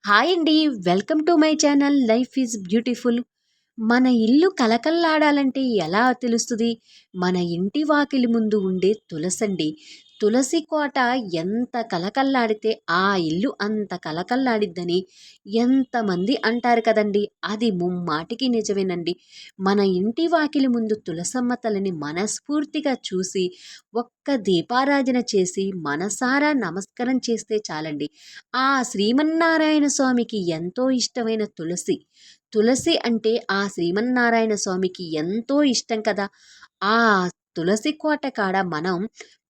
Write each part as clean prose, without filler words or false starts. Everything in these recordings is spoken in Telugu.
హాయ్ అండి. Welcome to my channel life is beautiful. మన ఇల్లు కలకల్లాడాలంటే ఎలా తెలుస్తుంది? మన ఇంటి వాకిలి ముందు ఉండే తులసండి. తులసి కోట ఎంత కలకల్లాడితే ఆ ఇల్లు అంత కలకల్లాడిద్దని ఎంతమంది అంటారు కదండి. అది ముమ్మాటికి నిజమేనండి. మన ఇంటి వాకిలి ముందు తులసమ్మ తల్లిని మనస్ఫూర్తిగా చూసి ఒక్క దీపారాధన చేసి మనసారా నమస్కారం చేస్తే చాలండి. ఆ శ్రీమన్నారాయణ స్వామికి ఎంతో ఇష్టమైన తులసి. తులసి అంటే ఆ శ్రీమన్నారాయణ స్వామికి ఎంతో ఇష్టం కదా! ఆ తులసి కోట కాడ మనం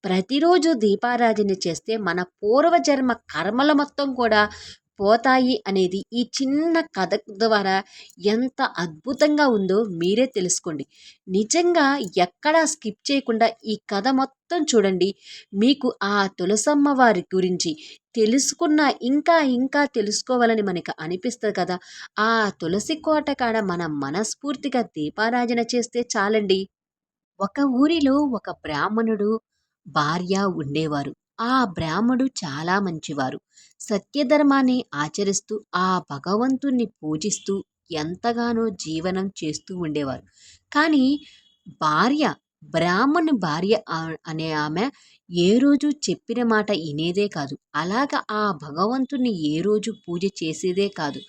ప్రతిరోజు దీపారాధన చేస్తే మన పూర్వజన్మ కర్మల మొత్తం కూడా పోతాయి అనేది ఈ చిన్న కథ ద్వారా ఎంత అద్భుతంగా ఉందో మీరే తెలుసుకోండి. నిజంగా ఎక్కడా స్కిప్ చేయకుండా ఈ కథ మొత్తం చూడండి. మీకు ఆ తులసమ్మ వారి గురించి తెలుసుకున్న ఇంకా ఇంకా తెలుసుకోవాలని మనకు అనిపిస్తుంది కదా! ఆ తులసి కోట కాడ మనం మనస్ఫూర్తిగా దీపారాధన చేస్తే చాలండి. ఒక ఊరిలో ఒక బ్రాహ్మణుడు, భార్య ఉండేవారు. ఆ బ్రాహ్మడు చాలా మంచివారు. సత్యధర్మాన్ని ఆచరిస్తూ ఆ భగవంతుణ్ణి పూజిస్తూ ఎంతగానో జీవనం చేస్తూ ఉండేవారు. కానీ భార్య బ్రాహ్మణు భార్య అనే ఆమె ఏ రోజు చెప్పిన మాట ఇనేదే కాదు. అలాగ ఆ భగవంతుణ్ణి ఏ రోజు పూజ చేసేదే కాదు.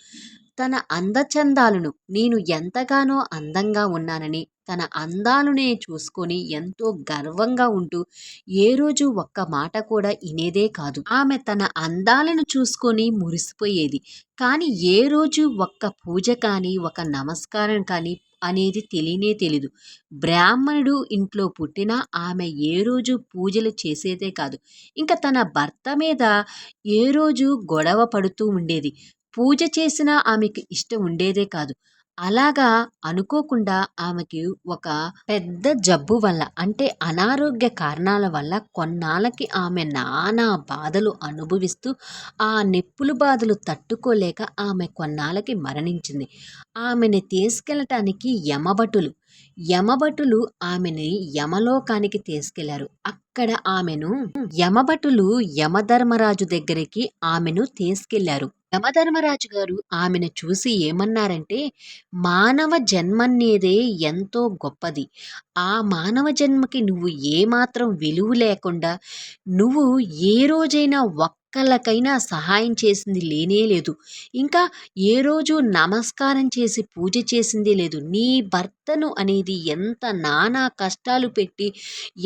తన అందచందాలను నేను ఎంతగానో అందంగా ఉన్నానని తన అందాలనే చూసుకొని ఎంతో గర్వంగా ఉంటూ ఏ రోజు ఒక్క మాట కూడా ఇనేదే కాదు. ఆమె తన అందాలను చూసుకొని మురిసిపోయేది. కానీ ఏ రోజు ఒక్క పూజ కానీ ఒక నమస్కారం కానీ అనేది తెలియనే తెలీదు. బ్రాహ్మణుడు ఇంట్లో పుట్టినా ఆమె ఏ రోజు పూజలు చేసేదే కాదు. ఇంకా తన భర్త మీద ఏ రోజు గొడవ పడుతూ ఉండేది. పూజ చేసినా ఆమెకి ఇష్టం ఉండేదే కాదు. అలాగా అనుకోకుండా ఆమెకి ఒక పెద్ద జబ్బు వల్ల అంటే అనారోగ్య కారణాల వల్ల కొన్నాళ్ళకి ఆమె నానా బాధలు అనుభవిస్తూ ఆ నొప్పుల బాధలు తట్టుకోలేక ఆమె కొన్నాళ్ళకి మరణించింది. ఆమెని తీసుకెళ్ళటానికి యమభటులు ఆమెని యమలోకానికి తీసుకెళ్లారు. అక్కడ ఆమెను యమభటులు యమధర్మరాజు దగ్గరికి ఆమెను తీసుకెళ్లారు. యమధర్మరాజు గారు ఆమెను చూసి ఏమన్నారంటే, మానవ జన్మనేదే ఎంతో గొప్పది. ఆ మానవ జన్మకి నువ్వు ఏమాత్రం విలువ లేకుండా నువ్వు ఏ రోజైనా ఒక్కళ్ళకైనా సహాయం చేసింది లేనే లేదు. ఇంకా ఏ రోజు నమస్కారం చేసి పూజ చేసింది లేదు. నీ భర్తను అనేది ఎంత నానా కష్టాలు పెట్టి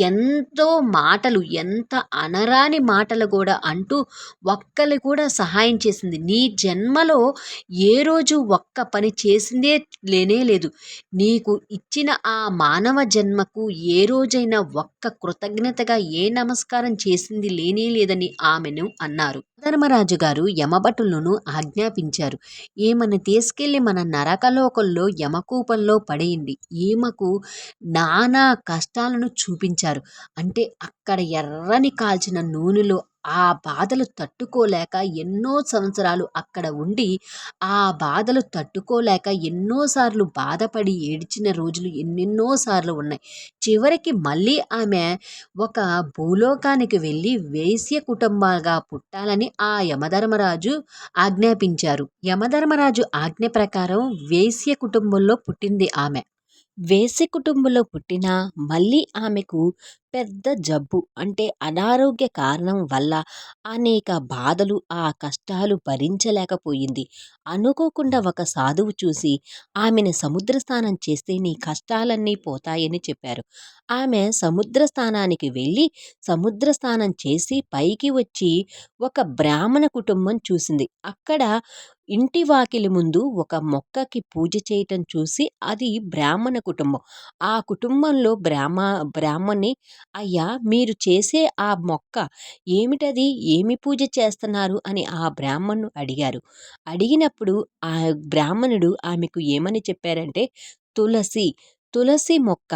ఎంతో మాటలు ఎంత అనరాని మాటలు కూడా అంటూ ఒక్కళ్ళు కూడా సహాయం చేసింది. నీ జన్మలో ఏ రోజు ఒక్క పని చేసిందే లేనే లేదు. నీకు ఇచ్చిన ఆ మానవ జన్మకు ఏ రోజైనా ఒక్క కృతజ్ఞతగా ఏ నమస్కారం చేసింది లేనే లేదని ఆమెను అన్నారు. ధర్మరాజు గారు యమభటులను ఆజ్ఞాపించారు. ఈమెను తీసుకెళ్లి మన నరకలోకంలో యమకూపంలో పడేయండి. ఈమెకు నానా కష్టాలను చూపించారు. అంటే అక్కడ ఎర్రని కాల్చిన నూనెలో ఆ బాధలు తట్టుకోలేక ఎన్నో సంవత్సరాలు అక్కడ ఉండి ఆ బాధలు తట్టుకోలేక ఎన్నోసార్లు బాధపడి ఏడ్చిన రోజులు ఎన్నెన్నో సార్లు ఉన్నాయి. చివరికి మళ్ళీ ఆమె ఒక భూలోకానికి వెళ్ళి వేశ్య కుటుంబాలుగా పుట్టాలని ఆ యమధర్మరాజు ఆజ్ఞాపించారు. యమధర్మరాజు ఆజ్ఞ ప్రకారం వేశ్య కుటుంబంలో పుట్టింది ఆమె. వేశ్య కుటుంబంలో పుట్టినా మళ్ళీ ఆమెకు పెద్ద జబ్బు అంటే అనారోగ్య కారణం వల్ల అనేక బాధలు ఆ కష్టాలు భరించలేకపోయింది. అనుకోకుండా ఒక సాధువు చూసి ఆమెను సముద్ర స్నానం చేస్తే నీ కష్టాలన్నీ పోతాయని చెప్పారు. ఆమె సముద్ర స్నానానికి వెళ్ళి సముద్ర స్నానం చేసి పైకి వచ్చి ఒక బ్రాహ్మణ కుటుంబం చూసింది. అక్కడ ఇంటి వాకిలి ముందు ఒక మొక్కకి పూజ చేయటం చూసి అది బ్రాహ్మణ కుటుంబం. ఆ కుటుంబంలో బ్రాహ్మణ్ణి, అయ్యా మీరు చేసే ఆ మొక్క ఏమిటది? ఏమి పూజ చేస్తున్నారు అని ఆ బ్రాహ్మణ్ణు అడిగారు. అడిగినప్పుడు ఆ బ్రాహ్మణుడు ఆమెకు ఏమని చెప్పారంటే, తులసి తులసి మొక్క.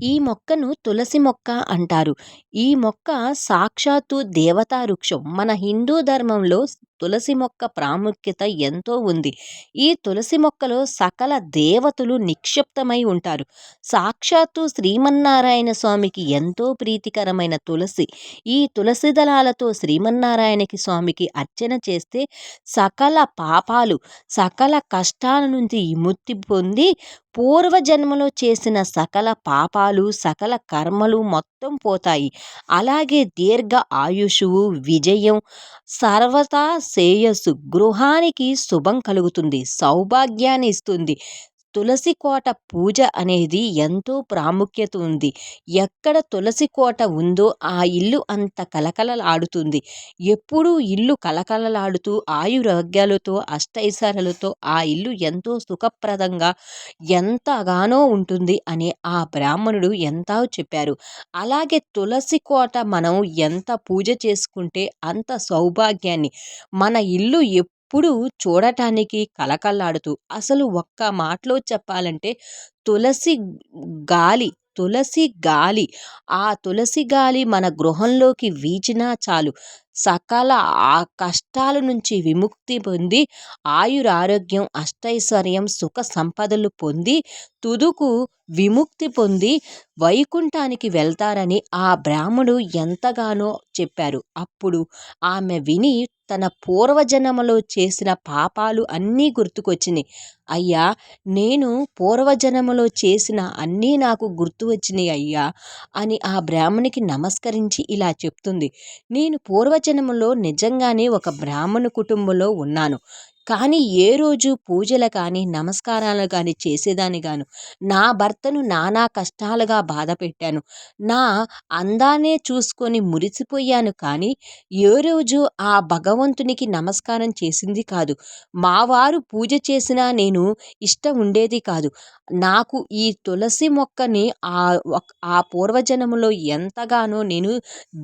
ఈ మొక్కను తులసి మొక్క అంటారు. ఈ మొక్క సాక్షాత్తు దేవతా వృక్షం. మన హిందూ ధర్మంలో తులసి మొక్క ప్రాముఖ్యత ఎంతో ఉంది. ఈ తులసి మొక్కలో సకల దేవతలు నిక్షిప్తమై ఉంటారు. సాక్షాత్తు శ్రీమన్నారాయణ స్వామికి ఎంతో ప్రీతికరమైన తులసి. ఈ తులసి దళాలతో శ్రీమన్నారాయణకి స్వామికి అర్చన చేస్తే సకల పాపాలు, సకల కష్టాల నుంచి విముక్తి పొంది పూర్వజన్మలో చేసిన సకల పాపాలు, సకల కర్మలు మొత్తం పోతాయి. అలాగే దీర్ఘ ఆయుషువు, విజయం, సర్వతా శ్రేయస్సు, గృహానికి శుభం కలుగుతుంది, సౌభాగ్యాన్ని ఇస్తుంది. తులసి కోట పూజ అనేది ఎంతో ప్రాముఖ్యత ఉంది. ఎక్కడ తులసి కోట ఉందో ఆ ఇల్లు అంత కలకలలాడుతుంది. ఎప్పుడూ ఇల్లు కలకలలాడుతూ ఆయురారోగ్యాలతో అష్టైశ్వర్యాలతో ఆ ఇల్లు ఎంతో సుఖప్రదంగా ఎంతగానో ఉంటుంది అని ఆ బ్రాహ్మణుడు ఎంతో చెప్పారు. అలాగే తులసి కోట మనం ఎంత పూజ చేసుకుంటే అంత సౌభాగ్యాన్ని, మన ఇల్లు ఎప్పుడు చూడటానికి కలకల్లాడుతూ, అసలు ఒక్క మాటలో చెప్పాలంటే తులసి గాలి, తులసి గాలి, ఆ తులసి గాలి మన గృహంలోకి వీచినా చాలు సకల ఆ కష్టాల నుంచి విముక్తి పొంది ఆయురారోగ్యం, అష్టైశ్వర్యం, సుఖ సంపదలు పొంది తుదుకు విముక్తి పొంది వైకుంఠానికి వెళ్తారని ఆ బ్రాహ్మడు ఎంతగానో చెప్పారు. అప్పుడు ఆమె విని తన పూర్వజన్మలో చేసిన పాపాలు అన్నీ గుర్తుకొచ్చినాయి. అయ్యా, నేను పూర్వజన్మలో చేసిన అన్నీ నాకు గుర్తు వచ్చినాయి అయ్యా అని ఆ బ్రాహ్మణికి నమస్కరించి ఇలా చెప్తుంది. నేను పూర్వజన్మలో నిజంగానే ఒక బ్రాహ్మణ కుటుంబంలో ఉన్నాను. కానీ ఏ రోజు పూజలు కానీ నమస్కారాలు కానీ చేసేదాన్ని గాను. నా భర్తను నానా కష్టాలుగా బాధ పెట్టాను. నా అందాన్నే చూసుకొని మురిసిపోయాను. కానీ ఏ రోజు ఆ భగవంతునికి నమస్కారం చేసింది కాదు. మా వారు పూజ చేసినా నేను ఇష్టం ఉండేది కాదు. నాకు ఈ తులసి మొక్కని ఆ పూర్వజన్మలో ఎంతగానో నేను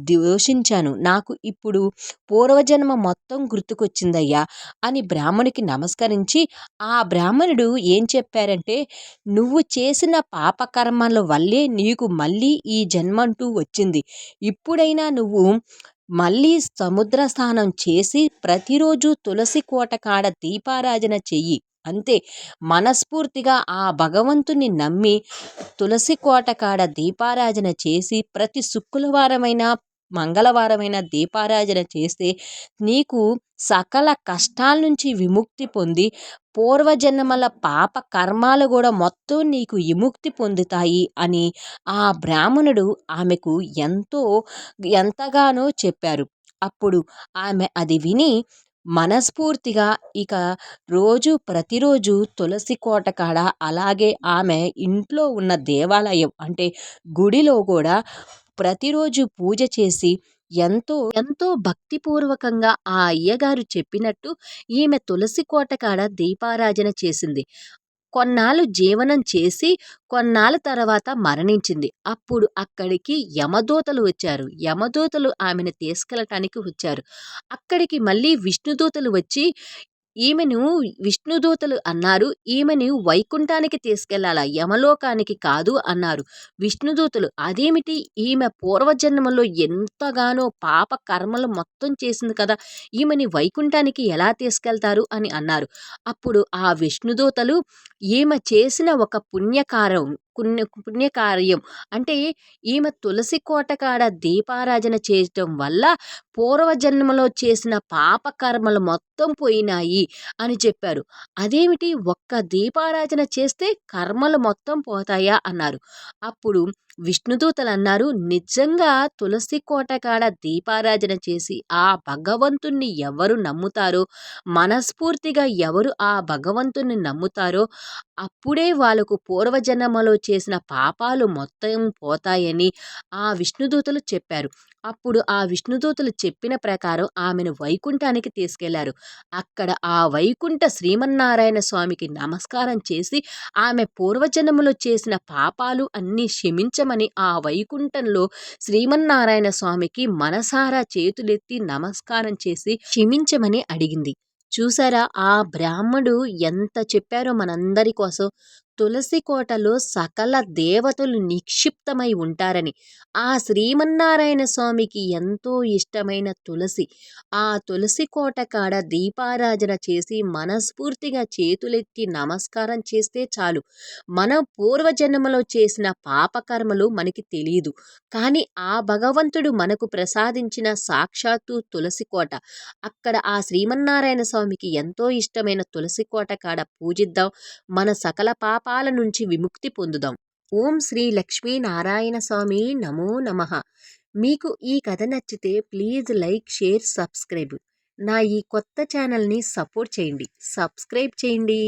దూషించాను. నాకు ఇప్పుడు పూర్వజన్మ మొత్తం గుర్తుకొచ్చిందయ్యా అని బ్రాహ్మణునికి నమస్కరించి ఆ బ్రాహ్మణుడు ఏం చెప్పారంటే, నువ్వు చేసిన పాపకర్మల వల్లే నీకు మళ్ళీ ఈ జన్మంటూ వచ్చింది. ఇప్పుడైనా నువ్వు మళ్ళీ సముద్ర స్నానం చేసి ప్రతిరోజు తులసి కోట కాడ దీపారాధన చెయ్యి. అంతే. మనస్ఫూర్తిగా ఆ భగవంతుని నమ్మి తులసి కోట కాడ దీపారాధన చేసి ప్రతి శుక్రవారమైనా మంగళవారమైన దీపారాధన చేస్తే నీకు సకల కష్టాల నుంచి విముక్తి పొంది పూర్వజన్మల పాప కర్మాలు కూడా మొత్తం నీకు విముక్తి పొందుతాయి అని ఆ బ్రాహ్మణుడు ఆమెకు ఎంతగానో చెప్పారు. అప్పుడు ఆమె అది విని మనస్ఫూర్తిగా ఇక ప్రతిరోజు తులసి కోట కాడ, అలాగే ఆమె ఇంట్లో ఉన్న దేవాలయం అంటే గుడిలో కూడా ప్రతిరోజు పూజ చేసి ఎంతో ఎంతో భక్తిపూర్వకంగా ఆ అయ్యగారు చెప్పినట్టు ఈమె తులసి కోట కాడ దీపారాధన చేసింది. కొన్నాళ్ళు జీవనం చేసి కొన్నాళ్ళ తర్వాత మరణించింది. అప్పుడు అక్కడికి యమదూతలు వచ్చారు. యమదూతలు ఆమెను తీసుకెళ్ళటానికి వచ్చారు. అక్కడికి మళ్ళీ విష్ణుదూతలు వచ్చి ఈమెను విష్ణుదూతలు అన్నారు, ఈమెను వైకుంఠానికి తీసుకెళ్లాల, యమలోకానికి కాదు అన్నారు విష్ణుదూతలు. అదేమిటి, ఈమె పూర్వజన్మలో ఎంతగానో పాప కర్మలు మొత్తం చేసింది కదా, ఈమెని వైకుంఠానికి ఎలా తీసుకెళ్తారు అని అన్నారు. అప్పుడు ఆ విష్ణుదూతలు ఈమె చేసిన ఒక పుణ్యకార్యం అంటే ఈమె తులసి కోట కాడ దీపారాధన చేయటం వల్ల పూర్వజన్మలో చేసిన పాప కర్మలు మొత్తం పోయినాయి అని చెప్పారు. అదేమిటి, ఒక్క దీపారాధన చేస్తే కర్మలు మొత్తం పోతాయా అన్నారు. అప్పుడు విష్ణుదూతలు అన్నారు, నిజంగా తులసి కోట కాడ దీపారాధన చేసి ఆ భగవంతుణ్ణి ఎవరు నమ్ముతారో, మనస్ఫూర్తిగా ఎవరు ఆ భగవంతుణ్ణి నమ్ముతారో అప్పుడే వాళ్ళకు పూర్వజన్మలో చేసిన పాపాలు మొత్తం పోతాయని ఆ విష్ణుదూతలు చెప్పారు. అప్పుడు ఆ విష్ణుదూతలు చెప్పిన ప్రకారం ఆమెను వైకుంఠానికి తీసుకెళ్లారు. అక్కడ ఆ వైకుంఠ శ్రీమన్నారాయణ స్వామికి నమస్కారం చేసి ఆమె పూర్వజన్మలో చేసిన పాపాలు అన్నీ క్షమించమని ఆ వైకుంఠంలో శ్రీమన్నారాయణ స్వామికి మనసారా చేతులెత్తి నమస్కారం చేసి క్షమించమని అడిగింది. చూసారా, ఆ బ్రాహ్మడు ఎంత చెప్పారో మనందరి కోసం. తులసి కోటలో సకల దేవతలు నిక్షిప్తమై ఉంటారని, ఆ శ్రీమన్నారాయణ స్వామికి ఎంతో ఇష్టమైన తులసి, ఆ తులసి కోట కాడ దీపారాధన చేసి మనస్ఫూర్తిగా చేతులెత్తి నమస్కారం చేస్తే చాలు, మన పూర్వజన్మలో చేసిన పాపకర్మలు మనకి తెలియదు, కానీ ఆ భగవంతుడు మనకు ప్రసాదించిన సాక్షాత్తు తులసి కోట. అక్కడ ఆ శ్రీమన్నారాయణ స్వామికి ఎంతో ఇష్టమైన తులసి కోట కాడ పూజిద్దాం, మన సకల పాపాల నుంచి విముక్తి పొందుదాం. ఓం శ్రీ లక్ష్మీ నారాయణ స్వామి నమో నమః. మీకు ఈ కథ నచ్చితే ప్లీజ్ లైక్, షేర్, సబ్స్క్రైబ్. నా ఈ కొత్త ఛానల్ని సపోర్ట్ చేయండి. సబ్స్క్రైబ్ చేయండి.